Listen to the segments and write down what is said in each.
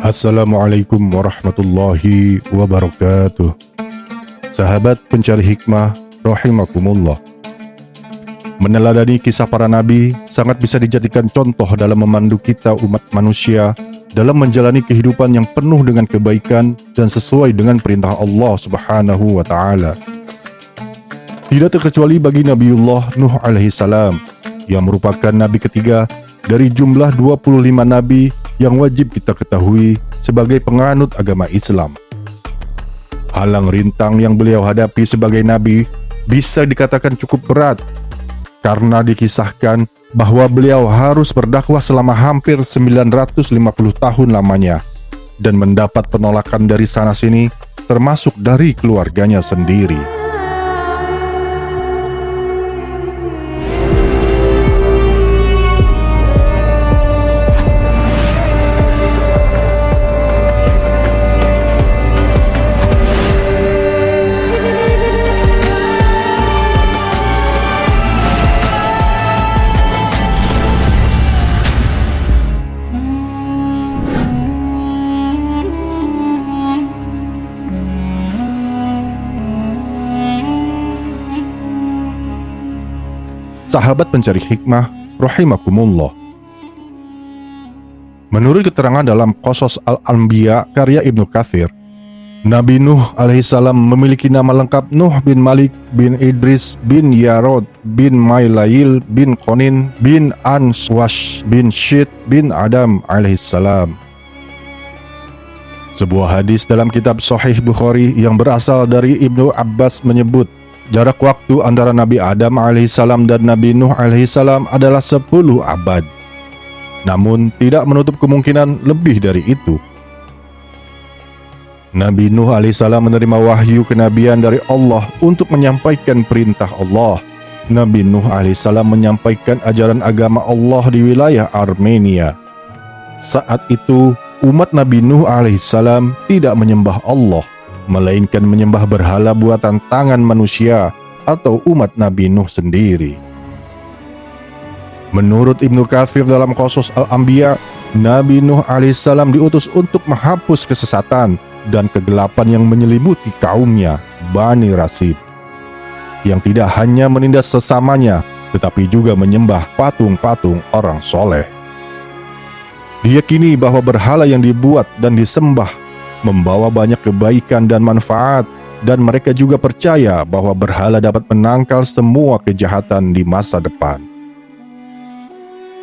Assalamualaikum warahmatullahi wabarakatuh. Sahabat pencari hikmah rahimakumullah. Meneladani kisah para nabi sangat bisa dijadikan contoh dalam memandu kita umat manusia dalam menjalani kehidupan yang penuh dengan kebaikan dan sesuai dengan perintah Allah Subhanahu wa taala. Tidak terkecuali bagi Nabiullah Nuh alaihi salam yang merupakan nabi ketiga dari jumlah 25 nabi yang wajib kita ketahui sebagai penganut agama Islam. Halang rintang yang beliau hadapi sebagai nabi bisa dikatakan cukup berat, karena dikisahkan bahwa beliau harus berdakwah selama hampir 950 tahun lamanya dan mendapat penolakan dari sana-sini, termasuk dari keluarganya sendiri. Sahabat pencari hikmah rahimakumullah. Menurut keterangan dalam Qasas Al-Anbiya karya Ibnu Katsir, Nabi Nuh alaihissalam memiliki nama lengkap Nuh bin Malik bin Idris bin Yarod bin Mailail bin Qonin bin Answash bin Syid bin Adam alaihissalam. Sebuah hadis dalam kitab Sahih Bukhari yang berasal dari Ibnu Abbas menyebut jarak waktu antara Nabi Adam alaihissalam dan Nabi Nuh alaihissalam adalah 10 abad. Namun tidak menutup kemungkinan lebih dari itu. Nabi Nuh alaihissalam menerima wahyu kenabian dari Allah untuk menyampaikan perintah Allah. Nabi Nuh alaihissalam menyampaikan ajaran agama Allah di wilayah Armenia. Saat itu umat Nabi Nuh alaihissalam tidak menyembah Allah, melainkan menyembah berhala buatan tangan manusia atau umat Nabi Nuh sendiri. Menurut Ibnu Katsir dalam Qasas Al-Anbiya, Nabi Nuh alaihissalam diutus untuk menghapus kesesatan dan kegelapan yang menyelimuti kaumnya, Bani Rasib, yang tidak hanya menindas sesamanya, tetapi juga menyembah patung-patung orang soleh. Diyakini bahwa berhala yang dibuat dan disembah membawa banyak kebaikan dan manfaat, dan mereka juga percaya bahwa berhala dapat menangkal semua kejahatan di masa depan.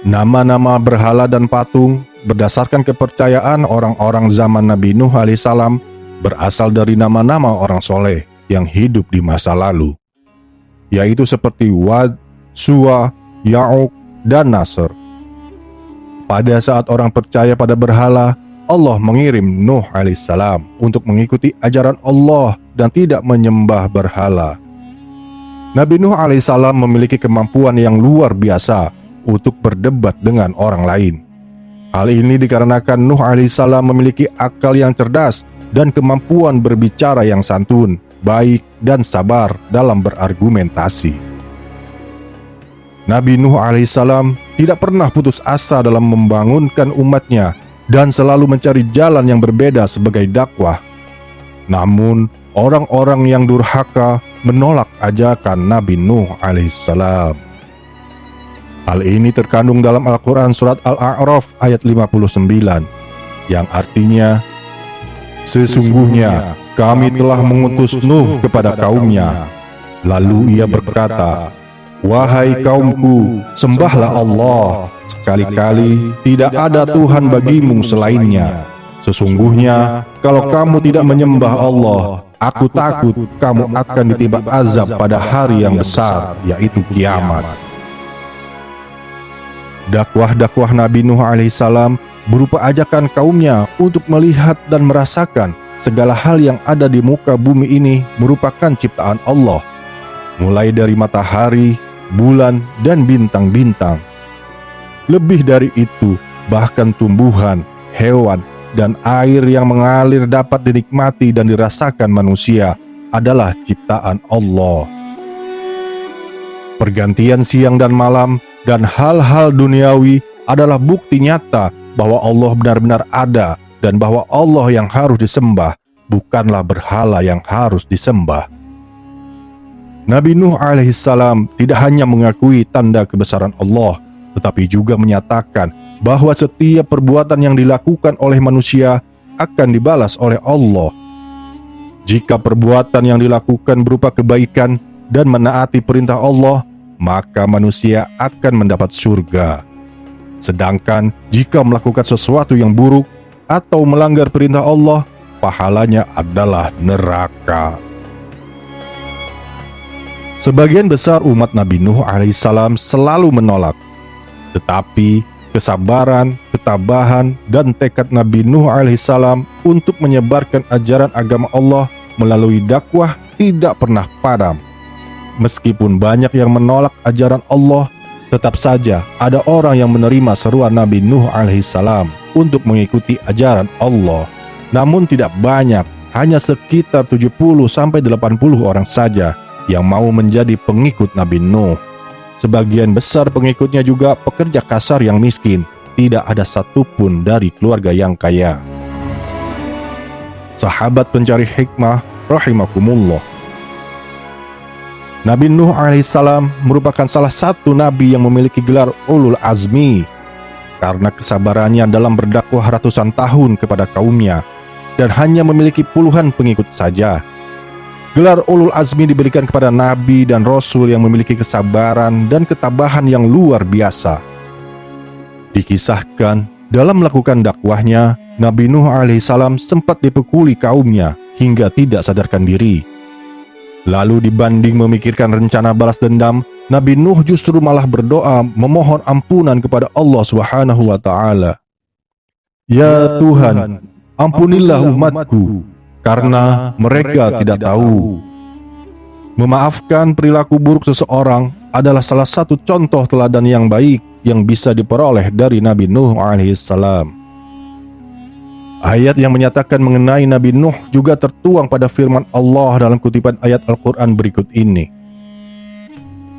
Nama-nama berhala dan patung berdasarkan kepercayaan orang-orang zaman Nabi Nuh alaihissalam berasal dari nama-nama orang soleh yang hidup di masa lalu, yaitu seperti Wad, Suwa, Ya'uq, dan Nasr. Pada saat orang percaya pada berhala, Allah mengirim Nuh alaihissalam untuk mengikuti ajaran Allah dan tidak menyembah berhala. Nabi Nuh alaihissalam memiliki kemampuan yang luar biasa untuk berdebat dengan orang lain. Hal ini dikarenakan Nuh alaihissalam memiliki akal yang cerdas dan kemampuan berbicara yang santun, baik, dan sabar dalam berargumentasi. Nabi Nuh alaihissalam tidak pernah putus asa dalam membangunkan umatnya dan selalu mencari jalan yang berbeda sebagai dakwah. Namun, orang-orang yang durhaka menolak ajakan Nabi Nuh alaihissalam. Hal ini terkandung dalam Al-Quran surat Al-A'raf ayat 59, yang artinya, "Sesungguhnya kami telah mengutus Nuh kepada kaumnya. Lalu ia berkata, 'Wahai kaumku, sembahlah Allah. Sekali-kali tidak ada Tuhan bagimu selainnya. Sesungguhnya kalau kamu tidak menyembah Allah, aku takut kamu akan ditimpa azab pada hari yang besar, yaitu kiamat.'" Dakwah-dakwah Nabi Nuh alaihissalam berupa ajakan kaumnya untuk melihat dan merasakan segala hal yang ada di muka bumi ini merupakan ciptaan Allah, mulai dari matahari, bulan, dan bintang-bintang. Lebih dari itu, bahkan tumbuhan, hewan, dan air yang mengalir dapat dinikmati dan dirasakan manusia adalah ciptaan Allah. Pergantian siang dan malam dan hal-hal duniawi adalah bukti nyata bahwa Allah benar-benar ada dan bahwa Allah yang harus disembah, bukanlah berhala yang harus disembah. Nabi Nuh alaihissalam tidak hanya mengakui tanda kebesaran Allah, tetapi juga menyatakan bahwa setiap perbuatan yang dilakukan oleh manusia akan dibalas oleh Allah. Jika perbuatan yang dilakukan berupa kebaikan dan menaati perintah Allah, maka manusia akan mendapat surga. Sedangkan jika melakukan sesuatu yang buruk atau melanggar perintah Allah, pahalanya adalah neraka. Sebagian besar umat Nabi Nuh alaihissalam selalu menolak, tetapi kesabaran, ketabahan, dan tekad Nabi Nuh alaihissalam untuk menyebarkan ajaran agama Allah melalui dakwah tidak pernah padam. Meskipun banyak yang menolak ajaran Allah, tetap saja ada orang yang menerima seruan Nabi Nuh alaihissalam untuk mengikuti ajaran Allah. Namun tidak banyak, hanya sekitar 70-80 orang saja yang mau menjadi pengikut Nabi Nuh. Sebagian besar pengikutnya juga pekerja kasar yang miskin, tidak ada satupun dari keluarga yang kaya. Sahabat pencari hikmah rahimakumullah, Nabi Nuh alaihissalam merupakan salah satu nabi yang memiliki gelar ulul azmi karena kesabarannya dalam berdakwah ratusan tahun kepada kaumnya dan hanya memiliki puluhan pengikut saja. Gelar ulul azmi diberikan kepada nabi dan rasul yang memiliki kesabaran dan ketabahan yang luar biasa. Dikisahkan dalam melakukan dakwahnya, Nabi Nuh alaihissalam sempat dipukuli kaumnya hingga tidak sadarkan diri. Lalu dibanding memikirkan rencana balas dendam, Nabi Nuh justru malah berdoa memohon ampunan kepada Allah Subhanahu wa taala. Ya Tuhan, ampunilah umatku karena mereka tidak tahu. Memaafkan perilaku buruk seseorang adalah salah satu contoh teladan yang baik yang bisa diperoleh dari Nabi Nuh alaihissalam. Ayat yang menyatakan mengenai Nabi Nuh juga tertuang pada firman Allah dalam kutipan ayat Al-Quran berikut ini.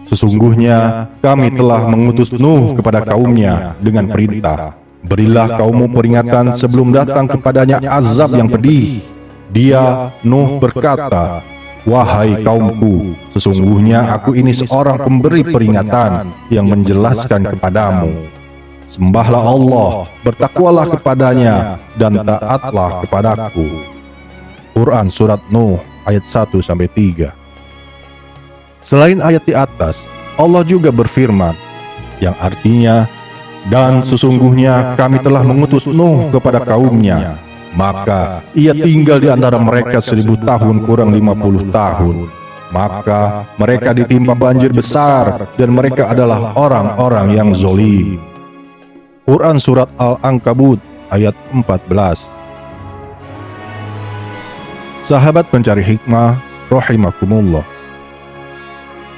Sesungguhnya kami telah mengutus Nuh kepada kaumnya dengan perintah, berilah kaummu peringatan sebelum datang kepadanya azab yang pedih. Dia, Nuh, berkata, wahai kaumku, sesungguhnya aku ini seorang pemberi peringatan yang menjelaskan kepadamu. Sembahlah Allah, bertakwalah kepadanya, dan taatlah kepadaku. Quran Surat Nuh ayat 1-3. Selain ayat di atas, Allah juga berfirman, yang artinya, dan sesungguhnya kami telah mengutus Nuh kepada kaumnya, maka ia tinggal di antara mereka 1000 tahun kurang 50 tahun. Maka mereka ditimpa banjir besar dan mereka adalah orang-orang yang zalim. Quran Surat Al-Ankabut ayat 14. Sahabat pencari hikmah rahimakumullah,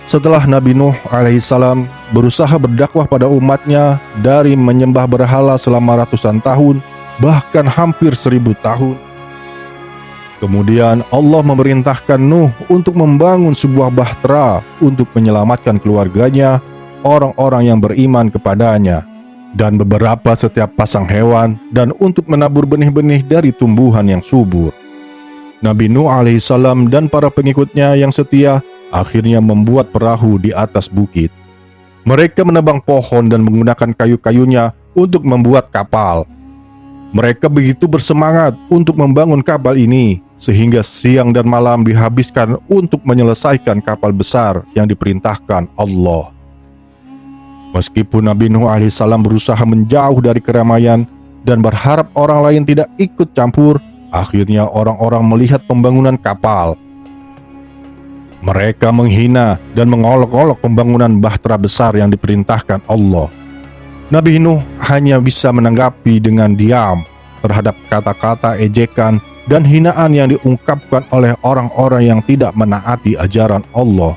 setelah Nabi Nuh alaihissalam berusaha berdakwah pada umatnya dari menyembah berhala selama ratusan tahun, bahkan hampir 1000 tahun. Kemudian Allah memerintahkan Nuh untuk membangun sebuah bahtera untuk menyelamatkan keluarganya, orang-orang yang beriman kepadanya, dan beberapa setiap pasang hewan, dan untuk menabur benih-benih dari tumbuhan yang subur. Nabi Nuh alaihissalam dan para pengikutnya yang setia akhirnya membuat perahu di atas bukit. Mereka menebang pohon dan menggunakan kayu-kayunya untuk membuat kapal. Mereka begitu bersemangat untuk membangun kapal ini, sehingga siang dan malam dihabiskan untuk menyelesaikan kapal besar yang diperintahkan Allah. Meskipun Nabi Nuh alaihissalam berusaha menjauh dari keramaian dan berharap orang lain tidak ikut campur, akhirnya orang-orang melihat pembangunan kapal. Mereka menghina dan mengolok-olok pembangunan bahtera besar yang diperintahkan Allah. Nabi Nuh hanya bisa menanggapi dengan diam terhadap kata-kata ejekan dan hinaan yang diungkapkan oleh orang-orang yang tidak menaati ajaran Allah.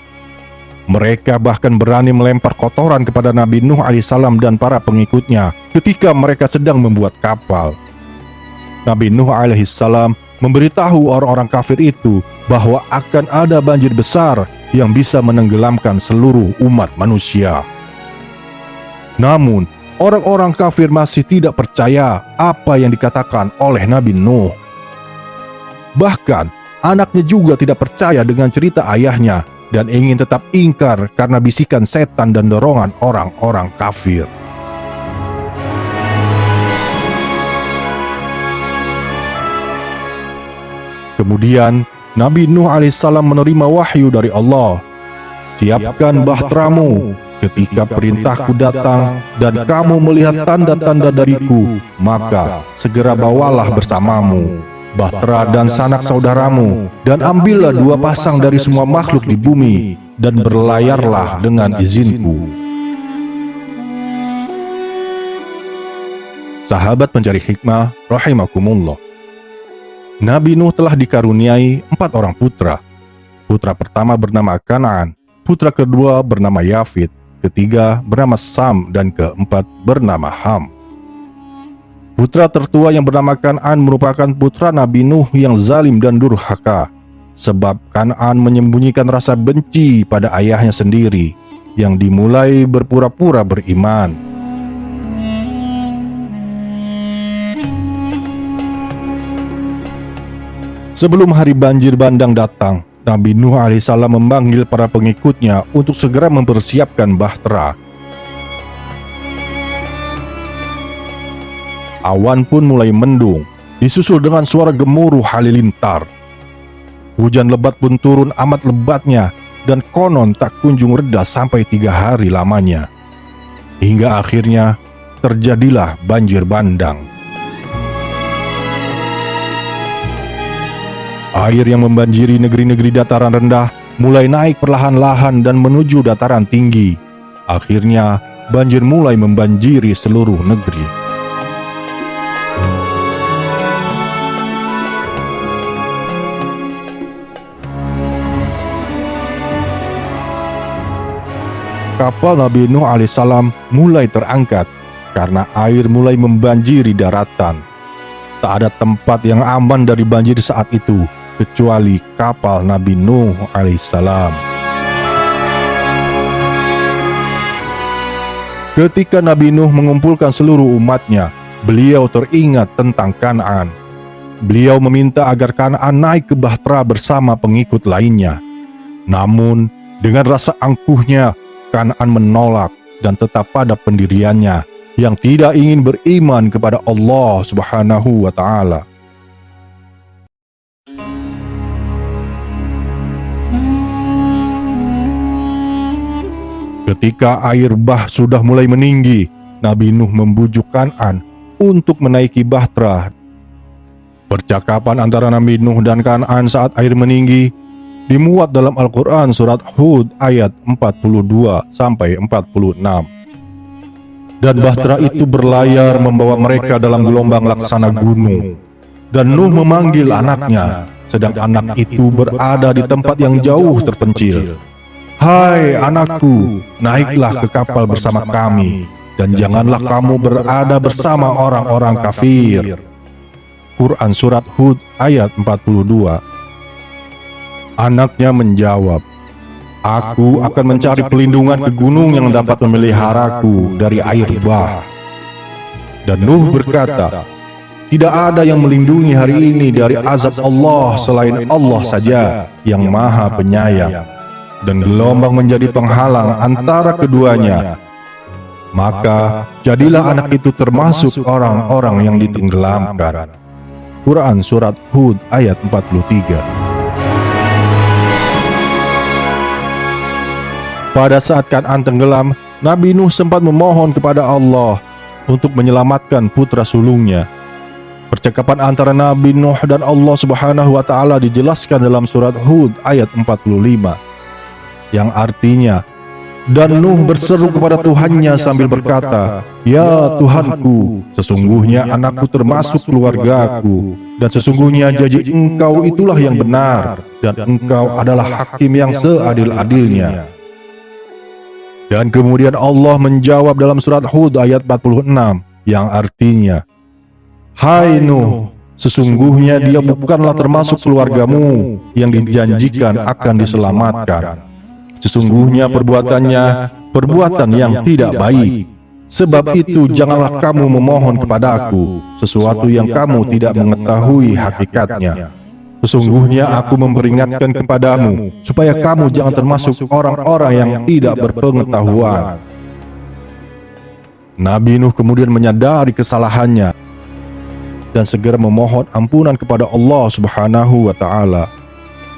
Mereka bahkan berani melempar kotoran kepada Nabi Nuh alaihissalam dan para pengikutnya ketika mereka sedang membuat kapal. Nabi Nuh alaihissalam memberitahu orang-orang kafir itu bahwa akan ada banjir besar yang bisa menenggelamkan seluruh umat manusia. Namun, orang-orang kafir masih tidak percaya apa yang dikatakan oleh Nabi Nuh. Bahkan, anaknya juga tidak percaya dengan cerita ayahnya dan ingin tetap ingkar karena bisikan setan dan dorongan orang-orang kafir. Kemudian, Nabi Nuh alaihissalam menerima wahyu dari Allah. Siapkan bahteramu ketika perintahku datang dan kamu melihat tanda-tanda dariku, maka segera bawalah bersamamu bahtera dan sanak saudaramu, dan ambillah 2 pasang dari semua makhluk di bumi, dan berlayarlah dengan izinku. Sahabat pencari hikmah rahimakumullah, Nabi Nuh telah dikaruniai 4 orang putra. Putra pertama bernama Kan'an, putra kedua bernama Yafid, ketiga bernama Sam, dan keempat bernama Ham. Putra tertua yang bernama Kan'an merupakan putra Nabi Nuh yang zalim dan durhaka, sebab Kan'an menyembunyikan rasa benci pada ayahnya sendiri yang dimulai berpura-pura beriman. Sebelum hari banjir bandang datang, Nabi Nuh alaihissalam memanggil para pengikutnya untuk segera mempersiapkan bahtera. Awan pun mulai mendung, disusul dengan suara gemuruh halilintar. Hujan lebat pun turun amat lebatnya, dan konon tak kunjung reda sampai 3 hari lamanya. Hingga akhirnya terjadilah banjir bandang. Air yang membanjiri negeri-negeri dataran rendah mulai naik perlahan-lahan dan menuju dataran tinggi. Akhirnya banjir mulai membanjiri seluruh negeri. Kapal Nabi Nuh alaihissalam mulai terangkat karena air mulai membanjiri daratan. Tak ada tempat yang aman dari banjir saat itu, kecuali kapal Nabi Nuh alaihissalam. Ketika Nabi Nuh mengumpulkan seluruh umatnya, beliau teringat tentang Kan'an. Beliau meminta agar Kan'an naik ke bahtera bersama pengikut lainnya. Namun, dengan rasa angkuhnya, Kan'an menolak dan tetap pada pendiriannya yang tidak ingin beriman kepada Allah Subhanahu wa Ta'ala. Ketika air bah sudah mulai meninggi, Nabi Nuh membujuk Kan'an untuk menaiki bahtera. Percakapan antara Nabi Nuh dan Kan'an saat air meninggi dimuat dalam Al-Quran surat Hud ayat 42-46. Dan bahtera itu berlayar membawa mereka dalam gelombang laksana gunung. Dan Nuh memanggil anaknya, sedang anak itu berada di tempat yang jauh terpencil. Hai anakku, naiklah ke kapal bersama kami, dan janganlah kamu berada bersama orang-orang kafir. Quran Surat Hud ayat 42. Anaknya menjawab, aku akan mencari pelindungan ke gunung yang dapat memeliharaku dari air bah. Dan Nuh berkata, tidak ada yang melindungi hari ini dari azab Allah selain Allah saja yang Maha Penyayang. Dan gelombang menjadi penghalang antara keduanya. Maka jadilah anak itu termasuk orang-orang yang ditenggelamkan. Quran Surat Hud ayat 43. Pada saat Kan'an tenggelam, Nabi Nuh sempat memohon kepada Allah untuk menyelamatkan putra sulungnya. Percakapan antara Nabi Nuh dan Allah Subhanahu wa Ta'ala dijelaskan dalam surat Hud ayat 45. Yang artinya, dan Nuh berseru kepada Tuhannya sambil berkata, ya Tuhanku, sesungguhnya anakku termasuk keluargaku, dan sesungguhnya janji Engkau itulah yang benar, dan Engkau adalah hakim yang seadil-adilnya. Dan kemudian Allah menjawab dalam surat Hud ayat 46, yang artinya, hai Nuh, sesungguhnya dia bukanlah termasuk keluargamu yang dijanjikan akan diselamatkan. Sesungguhnya perbuatannya perbuatan yang tidak baik. Sebab itu janganlah kamu memohon kepadaku sesuatu yang kamu tidak mengetahui hakikatnya. Sesungguhnya aku memperingatkan kepadamu supaya kamu jangan termasuk orang-orang yang tidak berpengetahuan. Nabi Nuh kemudian menyadari kesalahannya dan segera memohon ampunan kepada Allah Subhanahu wa Ta'ala.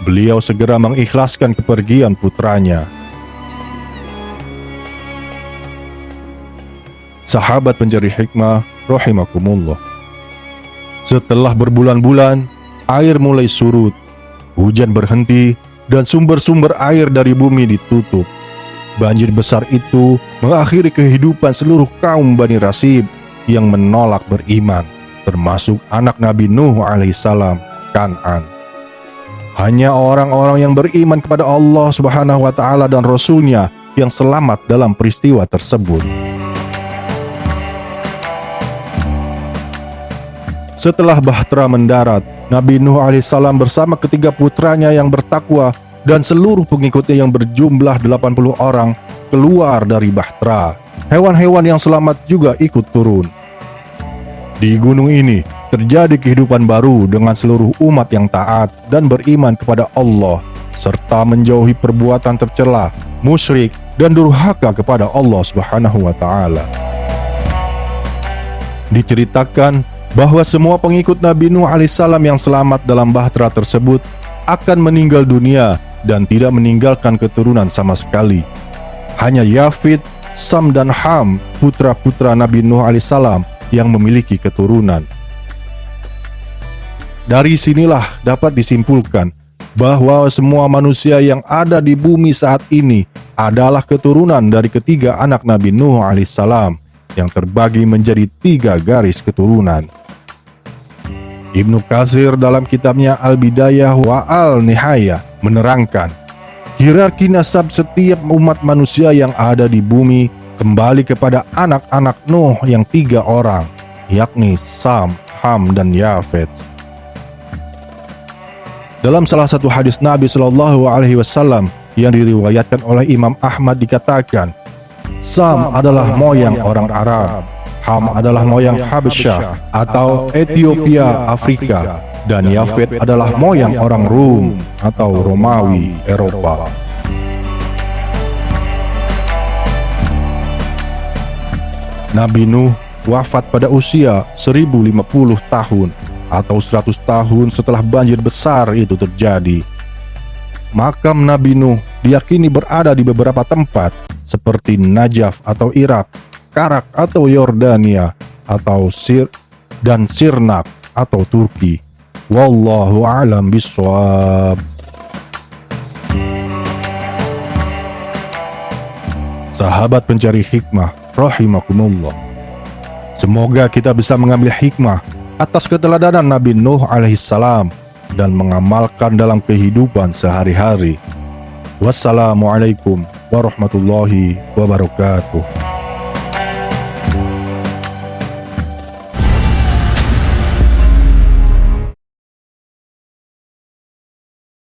Beliau segera mengikhlaskan kepergian putranya. Sahabat pencari hikmah rahimakumullah. Setelah berbulan-bulan, air mulai surut, hujan berhenti, dan sumber-sumber air dari bumi ditutup. Banjir besar itu mengakhiri kehidupan seluruh kaum Bani Rasib yang menolak beriman, termasuk anak Nabi Nuh alaihissalam, Kan'an. Hanya orang-orang yang beriman kepada Allah Subhanahu wa Ta'ala dan Rasul-Nya yang selamat dalam peristiwa tersebut. Setelah bahtera mendarat, Nabi Nuh alaihissalam bersama ketiga putranya yang bertakwa dan seluruh pengikutnya yang berjumlah 80 orang keluar dari bahtera. Hewan-hewan yang selamat juga ikut turun. Di gunung ini terjadi kehidupan baru dengan seluruh umat yang taat dan beriman kepada Allah, serta menjauhi perbuatan tercela, musyrik, dan durhaka kepada Allah Subhanahu wa Ta'ala. Diceritakan bahwa semua pengikut Nabi Nuh alaihissalam yang selamat dalam bahtera tersebut akan meninggal dunia dan tidak meninggalkan keturunan sama sekali. Hanya Yafid, Sam, dan Ham, putra-putra Nabi Nuh alaihissalam yang memiliki keturunan. Dari sinilah dapat disimpulkan bahwa semua manusia yang ada di bumi saat ini adalah keturunan dari ketiga anak Nabi Nuh alaihissalam yang terbagi menjadi 3 garis keturunan. Ibnu Katsir dalam kitabnya Al-Bidayah wa Al-Nihayah menerangkan, hierarki nasab setiap umat manusia yang ada di bumi kembali kepada anak-anak Nuh yang 3 orang, yakni Sam, Ham, dan Yafet. Dalam salah satu hadis Nabi Shallallahu Alaihi Wasallam yang diriwayatkan oleh Imam Ahmad dikatakan, Sam adalah moyang orang Arab, Ham adalah moyang Habasyah atau Ethiopia, Afrika, dan Yafet adalah moyang orang Rum atau Romawi, Eropa. Nabi Nuh wafat pada usia 1050 tahun atau 100 tahun setelah banjir besar itu terjadi. Makam Nabi Nuh diyakini berada di beberapa tempat seperti Najaf atau Irak, Karak atau Yordania, atau dan Sirnak atau Turki. Wallahu a'lam bishawab. Sahabat pencari hikmah rahimakumullah. Semoga kita bisa mengambil hikmah atas keteladanan Nabi Nuh alaihissalam dan mengamalkan dalam kehidupan sehari-hari. Wassalamualaikum warahmatullahi wabarakatuh.